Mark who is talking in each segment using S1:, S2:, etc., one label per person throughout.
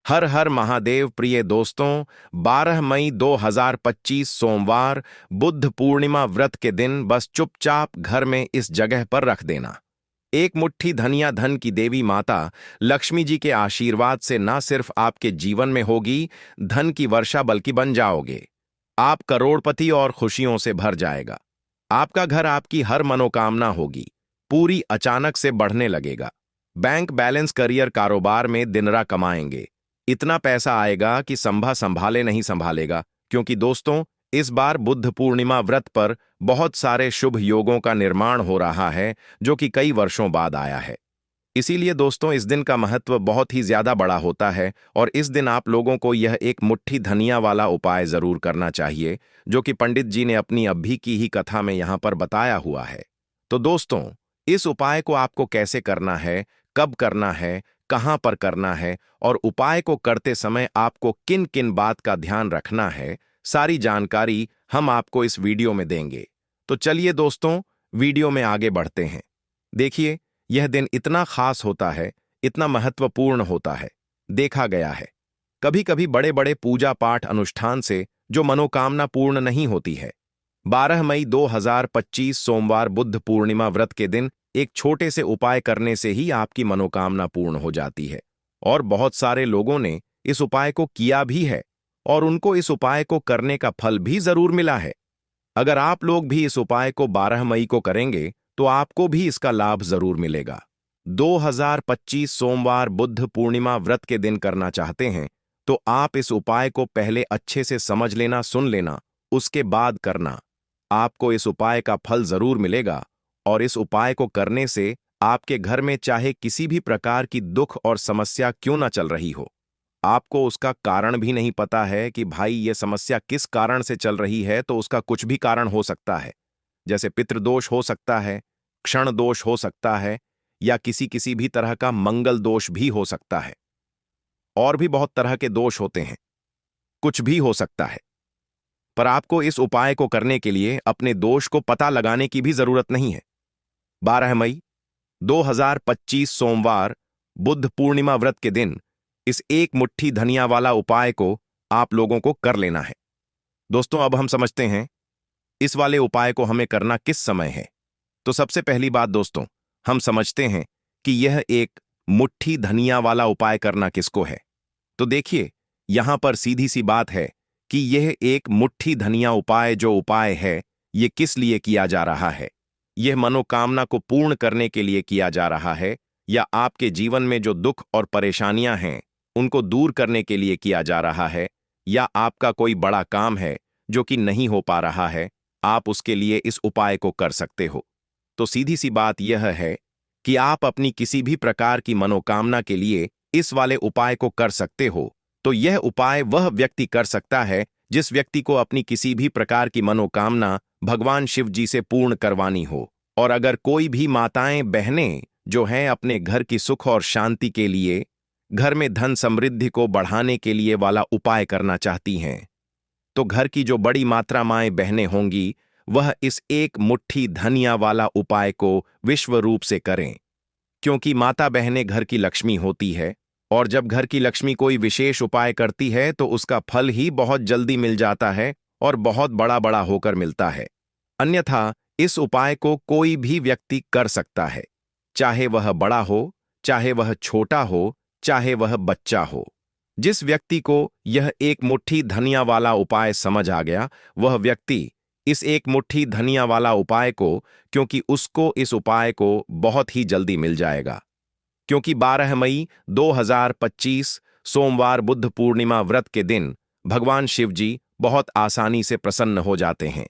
S1: हर हर महादेव प्रिय दोस्तों। 12 मई 2025 सोमवार बुद्ध पूर्णिमा व्रत के दिन बस चुपचाप घर में इस जगह पर रख देना। एक मुट्ठी धनिया धन की देवी माता लक्ष्मी जी के आशीर्वाद से न सिर्फ आपके जीवन में होगी धन की वर्षा बल्कि बन जाओगे। आप करोड़पति और खुशियों से भर जाएगा। आपका घर आपकी हर मनोकामना होगी पूरी अचानक से बढ़ने लगेगा। बैंक बैलेंस करियर कारोबार में दिनरा कमाएंगे। इतना पैसा आएगा कि संभाले नहीं संभालेगा, क्योंकि दोस्तों इस बार बुद्ध पूर्णिमा व्रत पर बहुत सारे शुभ योगों का निर्माण हो रहा है जो कि कई वर्षों बाद आया है। इसीलिए दोस्तों इस दिन का महत्व बहुत ही ज्यादा बड़ा होता है और इस दिन आप लोगों को यह एक मुट्ठी धनिया वाला उपाय जरूर करना चाहिए जो कि पंडित जी ने अपनी अभी की ही कथा में यहाँ पर बताया हुआ है। तो दोस्तों इस उपाय को आपको कैसे करना है, कब करना है, कहां पर करना है और उपाय को करते समय आपको किन किन बात का ध्यान रखना है, सारी जानकारी हम आपको इस वीडियो में देंगे। तो चलिए दोस्तों वीडियो में आगे बढ़ते हैं। देखिए यह दिन इतना खास होता है, इतना महत्वपूर्ण होता है। देखा गया है कभी कभी बड़े बड़े पूजा पाठ अनुष्ठान से जो मनोकामना पूर्ण नहीं होती है। 12 मई 2025 सोमवार बुद्ध पूर्णिमा व्रत के दिन एक छोटे से उपाय करने से ही आपकी मनोकामना पूर्ण हो जाती है और बहुत सारे लोगों ने इस उपाय को किया भी है और उनको इस उपाय को करने का फल भी जरूर मिला है। अगर आप लोग भी इस उपाय को 12 मई को करेंगे तो आपको भी इसका लाभ जरूर मिलेगा। 2025 सोमवार बुद्ध पूर्णिमा व्रत के दिन करना चाहते हैं तो आप इस उपाय को पहले अच्छे से समझ लेना, सुन लेना, उसके बाद करना। आपको इस उपाय का फल जरूर मिलेगा और इस उपाय को करने से आपके घर में चाहे किसी भी प्रकार की दुख और समस्या क्यों ना चल रही हो, आपको उसका कारण भी नहीं पता है कि भाई ये समस्या किस कारण से चल रही है, तो उसका कुछ भी कारण हो सकता है। जैसे पितृदोष हो सकता है, क्षण दोष हो सकता है या किसी भी तरह का मंगल दोष भी हो सकता है। और भी बहुत तरह के दोष होते हैं, कुछ भी हो सकता है। पर आपको इस उपाय को करने के लिए अपने दोष को पता लगाने की भी जरूरत नहीं है। 12 मई 2025 सोमवार बुद्ध पूर्णिमा व्रत के दिन इस एक मुट्ठी धनिया वाला उपाय को आप लोगों को कर लेना है। दोस्तों अब हम समझते हैं इस वाले उपाय को हमें करना किस समय है। तो सबसे पहली बात दोस्तों हम समझते हैं कि यह एक मुट्ठी धनिया वाला उपाय करना किसको है। तो देखिए यहां पर सीधी सी बात है कि यह एक मुट्ठी धनिया उपाय जो उपाय है यह किस लिए किया जा रहा है। यह मनोकामना को पूर्ण करने के लिए किया जा रहा है या आपके जीवन में जो दुख और परेशानियां हैं उनको दूर करने के लिए किया जा रहा है, या आपका कोई बड़ा काम है जो कि नहीं हो पा रहा है, आप उसके लिए इस उपाय को कर सकते हो। तो सीधी सी बात यह है कि आप अपनी किसी भी प्रकार की मनोकामना के लिए इस वाले उपाय को कर सकते हो। तो यह उपाय वह व्यक्ति कर सकता है जिस व्यक्ति को अपनी किसी भी प्रकार की मनोकामना भगवान शिव जी से पूर्ण करवानी हो। और अगर कोई भी माताएं बहनें जो हैं अपने घर की सुख और शांति के लिए, घर में धन समृद्धि को बढ़ाने के लिए वाला उपाय करना चाहती हैं, तो घर की जो बड़ी मात्रा माएं बहनें होंगी वह इस एक मुट्ठी धनिया वाला उपाय को विश्व रूप से करें, क्योंकि माता बहनें घर की लक्ष्मी होती है और जब घर की लक्ष्मी कोई विशेष उपाय करती है तो उसका फल ही बहुत जल्दी मिल जाता है और बहुत बड़ा बड़ा होकर मिलता है। अन्यथा इस उपाय को कोई भी व्यक्ति कर सकता है, चाहे वह बड़ा हो, चाहे वह छोटा हो, चाहे वह बच्चा हो। जिस व्यक्ति को यह एक मुट्ठी धनिया वाला उपाय समझ आ गया वह व्यक्ति इस एक मुट्ठी धनिया वाला उपाय को, क्योंकि उसको इस उपाय को बहुत ही जल्दी मिल जाएगा, क्योंकि 12 मई 2025 सोमवार बुद्ध पूर्णिमा व्रत के दिन भगवान शिव जी बहुत आसानी से प्रसन्न हो जाते हैं।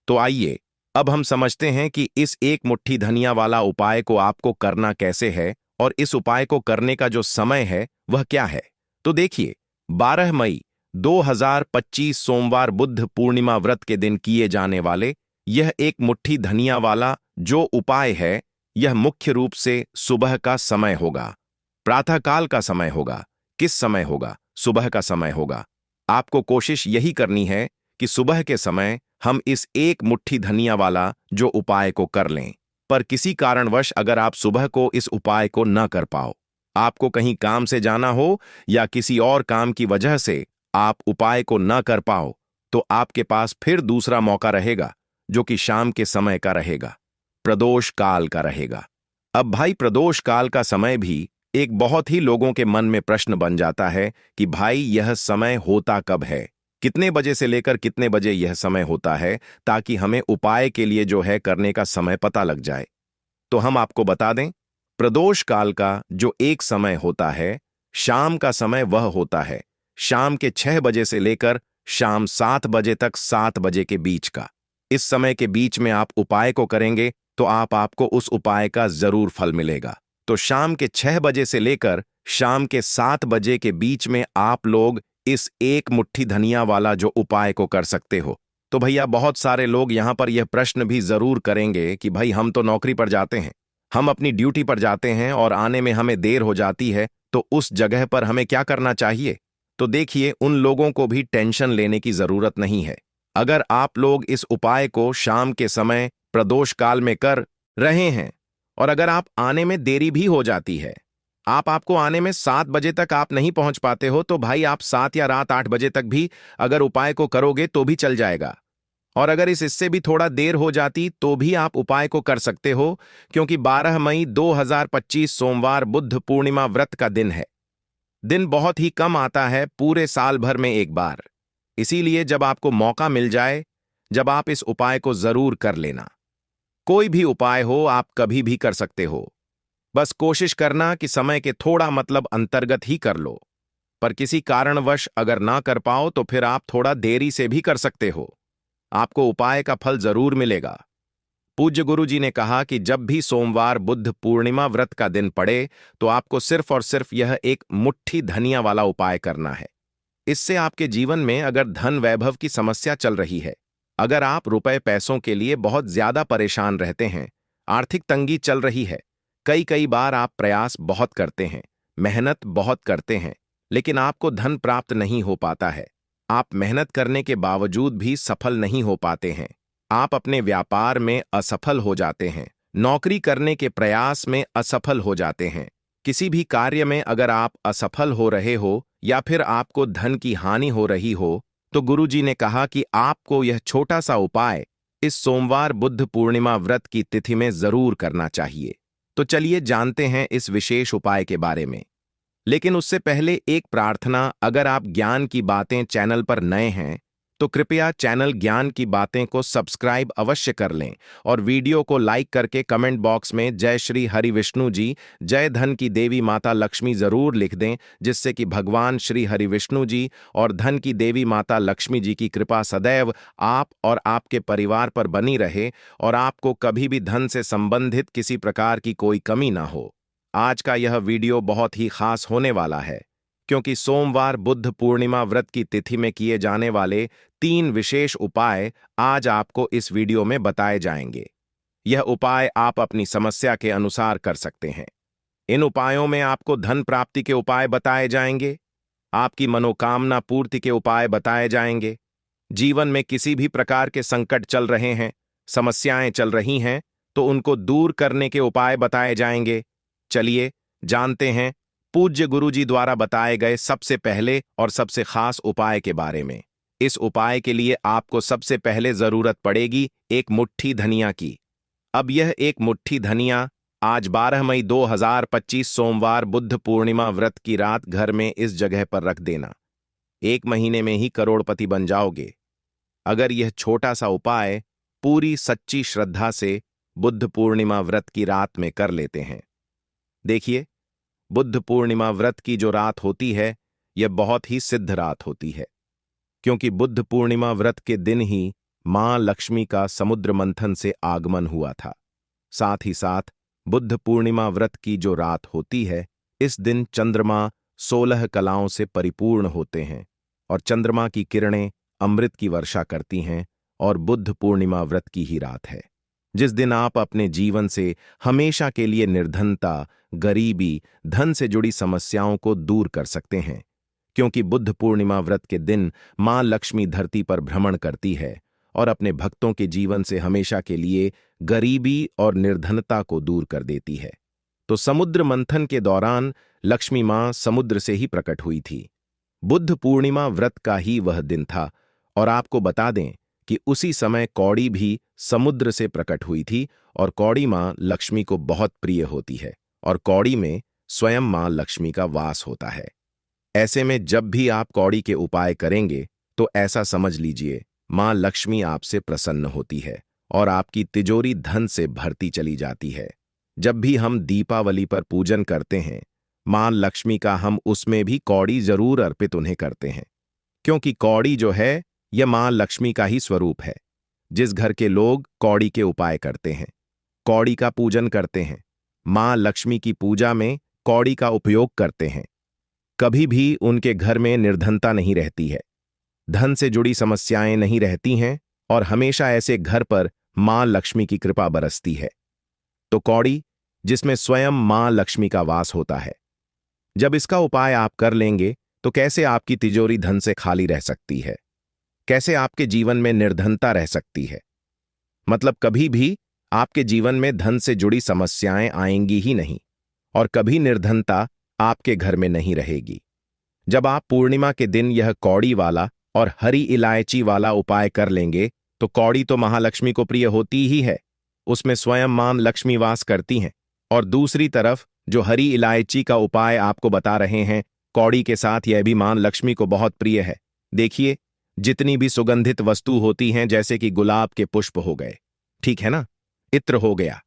S1: तो आइए अब हम समझते हैं कि इस एक मुट्ठी धनिया वाला उपाय को आपको करना कैसे है और इस उपाय को करने का जो समय है वह क्या है। तो देखिए 12 मई 2025 सोमवार बुद्ध पूर्णिमा व्रत के दिन किए जाने वाले यह एक मुट्ठी धनिया वाला जो उपाय है यह मुख्य रूप से सुबह का समय होगा, प्रातःकाल का समय होगा। किस समय होगा? सुबह का समय होगा। आपको कोशिश यही करनी है कि सुबह के समय हम इस एक मुट्ठी धनिया वाला जो उपाय को कर लें। पर किसी कारणवश अगर आप सुबह को इस उपाय को न कर पाओ आपको कहीं काम से जाना हो या किसी और काम की वजह से आप उपाय को न कर पाओ, तो आपके पास फिर दूसरा मौका रहेगा, जो कि शाम के समय का रहेगा, प्रदोष काल का रहेगा। अब भाई, प्रदोष काल का समय भी एक बहुत ही लोगों के मन में प्रश्न बन जाता है कि भाई यह समय होता कब है, कितने बजे से लेकर कितने बजे यह समय होता है, ताकि हमें उपाय के लिए जो है करने का समय पता लग जाए। तो हम आपको बता दें, प्रदोष काल का जो एक समय होता है, शाम का समय वह होता है शाम के 6 बजे से लेकर शाम 7 बजे तक, 7 बजे के बीच का। इस समय के बीच में आप उपाय को करेंगे तो आपको उस उपाय का जरूर फल मिलेगा। तो शाम के 6 बजे से लेकर शाम के 7 बजे के बीच में आप लोग इस एक मुट्ठी धनिया वाला जो उपाय को कर सकते हो। तो भैया, बहुत सारे लोग यहां पर यह प्रश्न भी जरूर करेंगे कि भाई हम तो नौकरी पर जाते हैं, हम अपनी ड्यूटी पर जाते हैं और आने में हमें देर हो जाती है, तो उस जगह पर हमें क्या करना चाहिए? तो देखिए, उन लोगों को भी टेंशन लेने की जरूरत नहीं है। अगर आप लोग इस उपाय को शाम के समय प्रदोष काल में कर रहे हैं और अगर आप आने में देरी भी हो जाती है, आपको आने में 7 बजे तक आप नहीं पहुंच पाते हो, तो भाई आप 7 या रात 8 बजे तक भी अगर उपाय को करोगे तो भी चल जाएगा। और अगर इससे भी थोड़ा देर हो जाती तो भी आप उपाय को कर सकते हो, क्योंकि 12 मई 2025 सोमवार बुद्ध पूर्णिमा व्रत का दिन है। दिन बहुत ही कम आता है, पूरे साल भर में एक बार। इसीलिए जब आपको मौका मिल जाए, जब आप इस उपाय को जरूर कर लेना। कोई भी उपाय हो, आप कभी भी कर सकते हो। बस कोशिश करना कि समय के थोड़ा मतलब अंतर्गत ही कर लो। पर किसी कारणवश अगर ना कर पाओ तो फिर आप थोड़ा देरी से भी कर सकते हो, आपको उपाय का फल जरूर मिलेगा। पूज्य गुरु जी ने कहा कि जब भी सोमवार बुद्ध पूर्णिमा व्रत का दिन पड़े तो आपको सिर्फ और सिर्फ यह एक मुट्ठी धनिया वाला उपाय करना है। इससे आपके जीवन में अगर धन वैभव की समस्या चल रही है, अगर आप रुपए पैसों के लिए बहुत ज्यादा परेशान रहते हैं, आर्थिक तंगी चल रही है, कई कई बार आप प्रयास बहुत करते हैं, मेहनत बहुत करते हैं, लेकिन आपको धन प्राप्त नहीं हो पाता है, आप मेहनत करने के बावजूद भी सफल नहीं हो पाते हैं, आप अपने व्यापार में असफल हो जाते हैं, नौकरी करने के प्रयास में असफल हो जाते हैं, किसी भी कार्य में अगर आप असफल हो रहे हो या फिर आपको धन की हानि हो रही हो, तो गुरुजी ने कहा कि आपको यह छोटा सा उपाय इस सोमवार बुद्ध पूर्णिमा व्रत की तिथि में जरूर करना चाहिए। तो चलिए जानते हैं इस विशेष उपाय के बारे में। लेकिन उससे पहले एक प्रार्थना, अगर आप ज्ञान की बातें चैनल पर नए हैं तो कृपया चैनल ज्ञान की बातें को सब्सक्राइब अवश्य कर लें और वीडियो को लाइक करके कमेंट बॉक्स में जय श्री हरि विष्णु जी, जय धन की देवी माता लक्ष्मी जरूर लिख दें, जिससे कि भगवान श्री हरि विष्णु जी और धन की देवी माता लक्ष्मी जी की कृपा सदैव आप और आपके परिवार पर बनी रहे और आपको कभी भी धन से संबंधित किसी प्रकार की कोई कमी ना हो। आज का यह वीडियो बहुत ही खास होने वाला है, क्योंकि सोमवार बुद्ध पूर्णिमा व्रत की तिथि में किए जाने वाले 3 विशेष उपाय आज आपको इस वीडियो में बताए जाएंगे। यह उपाय आप अपनी समस्या के अनुसार कर सकते हैं। इन उपायों में आपको धन प्राप्ति के उपाय बताए जाएंगे, आपकी मनोकामना पूर्ति के उपाय बताए जाएंगे, जीवन में किसी भी प्रकार के संकट चल रहे हैं, समस्याएं चल रही हैं, तो उनको दूर करने के उपाय बताए जाएंगे। चलिए जानते हैं पूज्य गुरु जी द्वारा बताए गए सबसे पहले और सबसे खास उपाय के बारे में। इस उपाय के लिए आपको सबसे पहले जरूरत पड़ेगी एक मुट्ठी धनिया की। अब यह एक मुट्ठी धनिया आज 12 मई 2025 सोमवार बुद्ध पूर्णिमा व्रत की रात घर में इस जगह पर रख देना। 1 महीने में ही करोड़पति बन जाओगे, अगर यह छोटा सा उपाय पूरी सच्ची श्रद्धा से बुद्ध पूर्णिमा व्रत की रात में कर लेते हैं। देखिए, बुद्ध पूर्णिमा व्रत की जो रात होती है, यह बहुत ही सिद्ध रात होती है, क्योंकि बुद्ध पूर्णिमा व्रत के दिन ही मां लक्ष्मी का समुद्र मंथन से आगमन हुआ था। साथ ही साथ बुद्ध पूर्णिमा व्रत की जो रात होती है, इस दिन चंद्रमा 16 कलाओं से परिपूर्ण होते हैं और चंद्रमा की किरणें अमृत की वर्षा करती हैं, और बुद्ध पूर्णिमा व्रत की ही रात है जिस दिन आप अपने जीवन से हमेशा के लिए निर्धनता, गरीबी, धन से जुड़ी समस्याओं को दूर कर सकते हैं, क्योंकि बुद्ध पूर्णिमा व्रत के दिन मां लक्ष्मी धरती पर भ्रमण करती है और अपने भक्तों के जीवन से हमेशा के लिए गरीबी और निर्धनता को दूर कर देती है। तो समुद्र मंथन के दौरान लक्ष्मी मां समुद्र से ही प्रकट हुई थी। बुद्ध पूर्णिमा व्रत का ही वह दिन था और आपको बता दें कि उसी समय कौड़ी भी समुद्र से प्रकट हुई थी और कौड़ी मां लक्ष्मी को बहुत प्रिय होती है और कौड़ी में स्वयं मां लक्ष्मी का वास होता है। ऐसे में जब भी आप कौड़ी के उपाय करेंगे तो ऐसा समझ लीजिए मां लक्ष्मी आपसे प्रसन्न होती है और आपकी तिजोरी धन से भरती चली जाती है। जब भी हम दीपावली पर पूजन करते हैं मां लक्ष्मी का हम उसमें भी कौड़ी जरूर अर्पित उन्हें करते हैं, क्योंकि कौड़ी जो है यह मां लक्ष्मी का ही स्वरूप है। जिस घर के लोग कौड़ी के उपाय करते हैं, कौड़ी का पूजन करते हैं, मां लक्ष्मी की पूजा में कौड़ी का उपयोग करते हैं, कभी भी उनके घर में निर्धनता नहीं रहती है, धन से जुड़ी समस्याएं नहीं रहती हैं और हमेशा ऐसे घर पर मां लक्ष्मी की कृपा बरसती है। तो कौड़ी, जिसमें स्वयं मां लक्ष्मी का वास होता है, जब इसका उपाय आप कर लेंगे तो कैसे आपकी तिजोरी धन से खाली रह सकती है, कैसे आपके जीवन में निर्धनता रह सकती है। मतलब कभी भी आपके जीवन में धन से जुड़ी समस्याएं आएंगी ही नहीं और कभी निर्धनता आपके घर में नहीं रहेगी। जब आप पूर्णिमा के दिन यह कौड़ी वाला और हरी इलायची वाला उपाय कर लेंगे तो कौड़ी तो महालक्ष्मी को प्रिय होती ही है, उसमें स्वयं मां लक्ष्मी वास करती हैं, और दूसरी तरफ जो हरी इलायची का उपाय आपको बता रहे हैं कौड़ी के साथ यह भी मां लक्ष्मी को बहुत प्रिय है। देखिए, जितनी भी सुगंधित वस्तु होती हैं जैसे कि गुलाब के पुष्प हो गए, ठीक है ना, इत्र हो गया,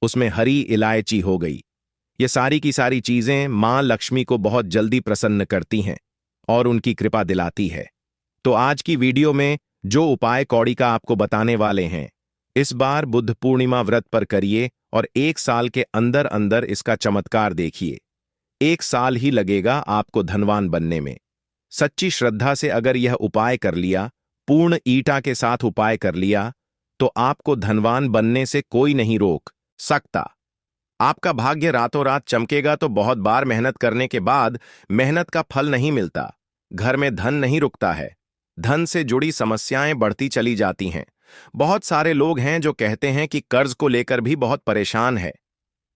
S1: उसमें हरी इलायची हो गई, ये सारी की सारी चीजें मां लक्ष्मी को बहुत जल्दी प्रसन्न करती हैं और उनकी कृपा दिलाती है। तो आज की वीडियो में जो उपाय कौड़ी का आपको बताने वाले हैं, इस बार बुद्ध पूर्णिमा व्रत पर करिए और 1 साल के अंदर अंदर इसका चमत्कार देखिए। 1 साल ही लगेगा आपको धनवान बनने में। सच्ची श्रद्धा से अगर यह उपाय कर लिया, पूर्ण ईटा के साथ उपाय कर लिया, तो आपको धनवान बनने से कोई नहीं रोक सकता। आपका भाग्य रातों रात चमकेगा। तो बहुत बार मेहनत करने के बाद मेहनत का फल नहीं मिलता, घर में धन नहीं रुकता है, धन से जुड़ी समस्याएं बढ़ती चली जाती हैं। बहुत सारे लोग हैं जो कहते हैं कि कर्ज को लेकर भी बहुत परेशान है।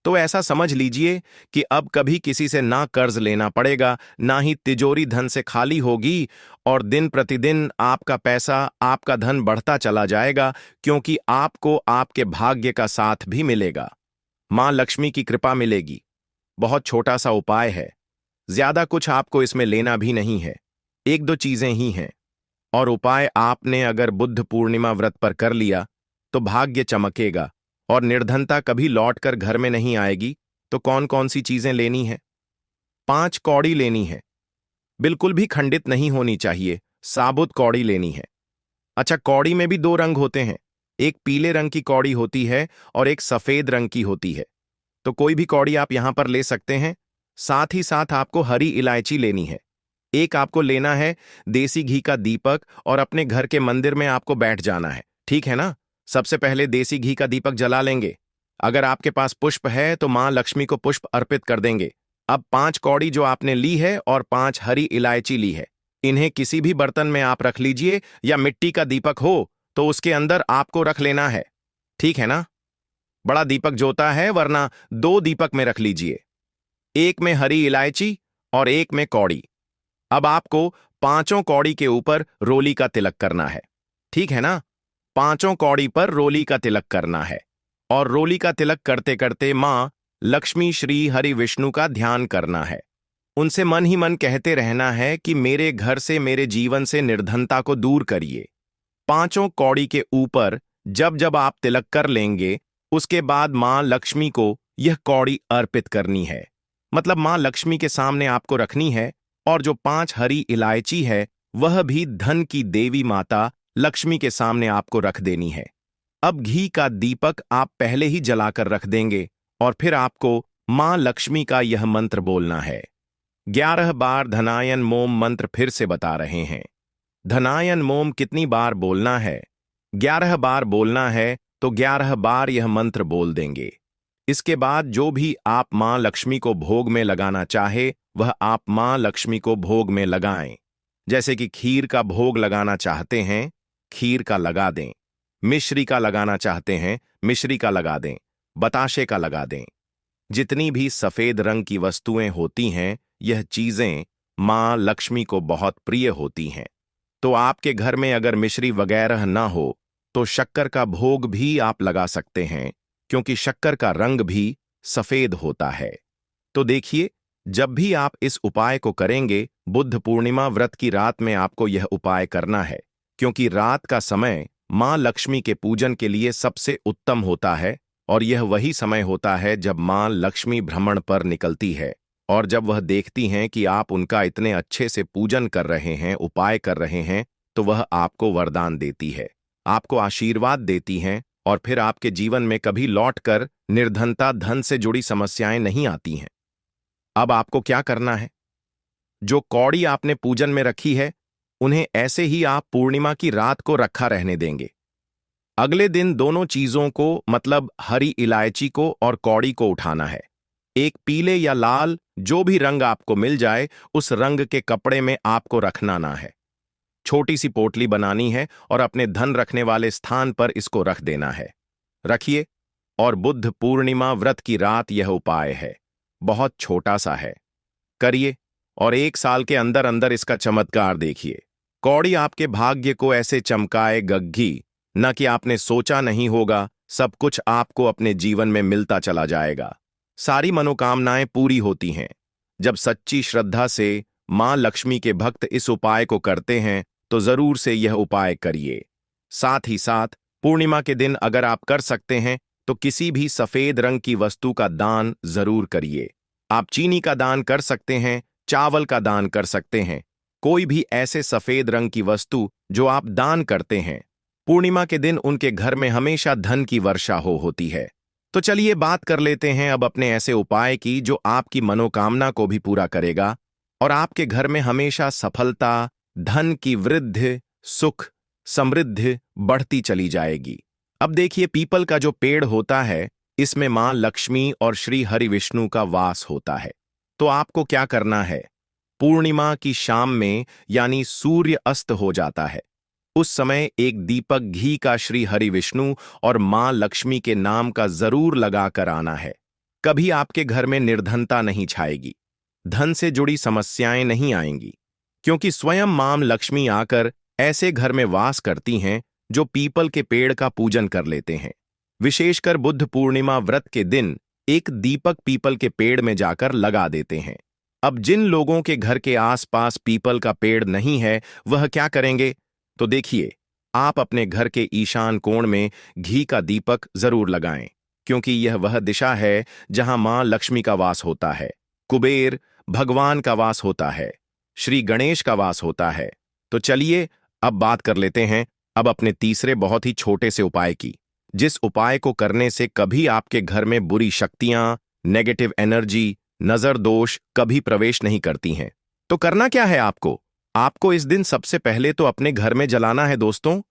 S1: तो ऐसा समझ लीजिए कि अब कभी किसी से ना कर्ज लेना पड़ेगा, ना ही तिजोरी धन से खाली होगी और दिन प्रतिदिन आपका पैसा, आपका धन बढ़ता चला जाएगा, क्योंकि आपको आपके भाग्य का साथ भी मिलेगा, मां लक्ष्मी की कृपा मिलेगी। बहुत छोटा सा उपाय है, ज्यादा कुछ आपको इसमें लेना भी नहीं है, 1-2 चीजें ही हैं। और उपाय आपने अगर बुद्ध पूर्णिमा व्रत पर कर लिया तो भाग्य चमकेगा और निर्धनता कभी लौटकर घर में नहीं आएगी। तो कौन कौन सी चीजें लेनी है? 5 कौड़ी लेनी है, बिल्कुल भी खंडित नहीं होनी चाहिए, साबुत कौड़ी लेनी है। अच्छा, कौड़ी में भी 2 रंग होते हैं, एक पीले रंग की कौड़ी होती है और एक सफेद रंग की होती है। तो कोई भी कौड़ी आप यहां पर ले सकते हैं। साथ ही साथ आपको हरी इलायची लेनी है। एक आपको लेना है देसी घी का दीपक और अपने घर के मंदिर में आपको बैठ जाना है, ठीक है ना। सबसे पहले देसी घी का दीपक जला लेंगे। अगर आपके पास पुष्प है तो मां लक्ष्मी को पुष्प अर्पित कर देंगे। अब 5 कौड़ी जो आपने ली है और 5 हरी इलायची ली है, इन्हें किसी भी बर्तन में आप रख लीजिए, या मिट्टी का दीपक हो तो उसके अंदर आपको रख लेना है, ठीक है ना। बड़ा दीपक जोता है, वरना 2 दीपक में रख लीजिए, एक में हरी इलायची और एक में कौड़ी। अब आपको 5 कौड़ी के ऊपर रोली का तिलक करना है, ठीक है ना। 5 कौड़ी पर रोली का तिलक करना है और रोली का तिलक करते करते मां लक्ष्मी श्री हरि विष्णु का ध्यान करना है। उनसे मन ही मन कहते रहना है कि मेरे घर से, मेरे जीवन से निर्धनता को दूर करिए। 5 कौड़ी के ऊपर जब जब आप तिलक कर लेंगे, उसके बाद मां लक्ष्मी को यह कौड़ी अर्पित करनी है। मतलब मां लक्ष्मी के सामने आपको रखनी है और जो 5 हरी इलायची है वह भी धन की देवी माता लक्ष्मी के सामने आपको रख देनी है। अब घी का दीपक आप पहले ही जलाकर रख देंगे और फिर आपको मां लक्ष्मी का यह मंत्र बोलना है। 11 बार धनायन मोम मंत्र फिर से बता रहे हैं। धनायन मोम कितनी बार बोलना है? 11 बार बोलना है, तो 11 बार यह मंत्र बोल देंगे। इसके बाद जो भी आप मां लक्ष्मी को भोग में लगाना चाहे वह आप मां लक्ष्मी को भोग में लगाएं। जैसे कि खीर का भोग लगाना चाहते हैं, खीर का लगा दें। मिश्री का लगाना चाहते हैं, मिश्री का लगा दें। बताशे का लगा दें। जितनी भी सफेद रंग की वस्तुएं होती हैं, यह चीजें मां लक्ष्मी को बहुत प्रिय होती हैं। तो आपके घर में अगर मिश्री वगैरह ना हो तो शक्कर का भोग भी आप लगा सकते हैं, क्योंकि शक्कर का रंग भी सफेद होता है। तो देखिए, जब भी आप इस उपाय को करेंगे, बुद्ध पूर्णिमा व्रत की रात में आपको यह उपाय करना है, क्योंकि रात का समय मां लक्ष्मी के पूजन के लिए सबसे उत्तम होता है और यह वही समय होता है जब मां लक्ष्मी भ्रमण पर निकलती है। और जब वह देखती हैं कि आप उनका इतने अच्छे से पूजन कर रहे हैं, उपाय कर रहे हैं, तो वह आपको वरदान देती है, आपको आशीर्वाद देती हैं और फिर आपके जीवन में कभी लौटकर निर्धनता, धन से जुड़ी समस्याएं नहीं आती हैं। अब आपको क्या करना है? जो कौड़ी आपने पूजन में रखी है, उन्हें ऐसे ही आप पूर्णिमा की रात को रखा रहने देंगे। अगले दिन दोनों चीजों को, मतलब हरी इलायची को और कौड़ी को उठाना है। एक पीले या लाल, जो भी रंग आपको मिल जाए, उस रंग के कपड़े में आपको रखना ना है। छोटी सी पोटली बनानी है और अपने धन रखने वाले स्थान पर इसको रख देना है। रखिए, और बुद्ध पूर्णिमा व्रत की रात यह उपाय है। बहुत छोटा सा है, करिए और 1 साल के अंदर अंदर इसका चमत्कार देखिए। कौड़ी आपके भाग्य को ऐसे चमकाए गग्गी, न कि आपने सोचा नहीं होगा, सब कुछ आपको अपने जीवन में मिलता चला जाएगा। सारी मनोकामनाएं पूरी होती हैं। जब सच्ची श्रद्धा से मां लक्ष्मी के भक्त इस उपाय को करते हैं, तो जरूर से यह उपाय करिए। साथ ही साथ पूर्णिमा के दिन अगर आप कर सकते हैं तो किसी भी सफेद रंग की वस्तु का दान जरूर करिए। आप चीनी का दान कर सकते हैं, चावल का दान कर सकते हैं, कोई भी ऐसे सफेद रंग की वस्तु जो आप दान करते हैं, पूर्णिमा के दिन उनके घर में हमेशा धन की वर्षा होती है। तो चलिए बात कर लेते हैं अब अपने ऐसे उपाय की जो आपकी मनोकामना को भी पूरा करेगा और आपके घर में हमेशा सफलता, धन की वृद्धि, सुख, समृद्धि बढ़ती चली जाएगी। अब देखिए, पीपल का जो पेड़ होता है, इसमें मां लक्ष्मी और श्री हरि विष्णु का वास होता है। तो आपको क्या करना है? पूर्णिमा की शाम में, यानी सूर्य अस्त हो जाता है, उस समय एक दीपक घी का श्री हरि विष्णु और मां लक्ष्मी के नाम का जरूर लगाकर आना है। कभी आपके घर में निर्धनता नहीं छाएगी, धन से जुड़ी समस्याएं नहीं आएंगी, क्योंकि स्वयं मां लक्ष्मी आकर ऐसे घर में वास करती हैं जो पीपल के पेड़ का पूजन कर लेते हैं। विशेषकर बुद्ध पूर्णिमा व्रत के दिन एक दीपक पीपल के पेड़ में जाकर लगा देते हैं। अब जिन लोगों के घर के आसपास पीपल का पेड़ नहीं है, वह क्या करेंगे? तो देखिए, आप अपने घर के ईशान कोण में घी का दीपक जरूर लगाएं, क्योंकि यह वह दिशा है जहां मां लक्ष्मी का वास होता है, कुबेर भगवान का वास होता है, श्री गणेश का वास होता है। तो चलिए अब बात कर लेते हैं अब अपने तीसरे बहुत ही छोटे से उपाय की, जिस उपाय को करने से कभी आपके घर में बुरी शक्तियां, नेगेटिव एनर्जी, नजर दोष कभी प्रवेश नहीं करती हैं। तो करना क्या है आपको? आपको इस दिन सबसे पहले तो अपने घर में जलाना है दोस्तों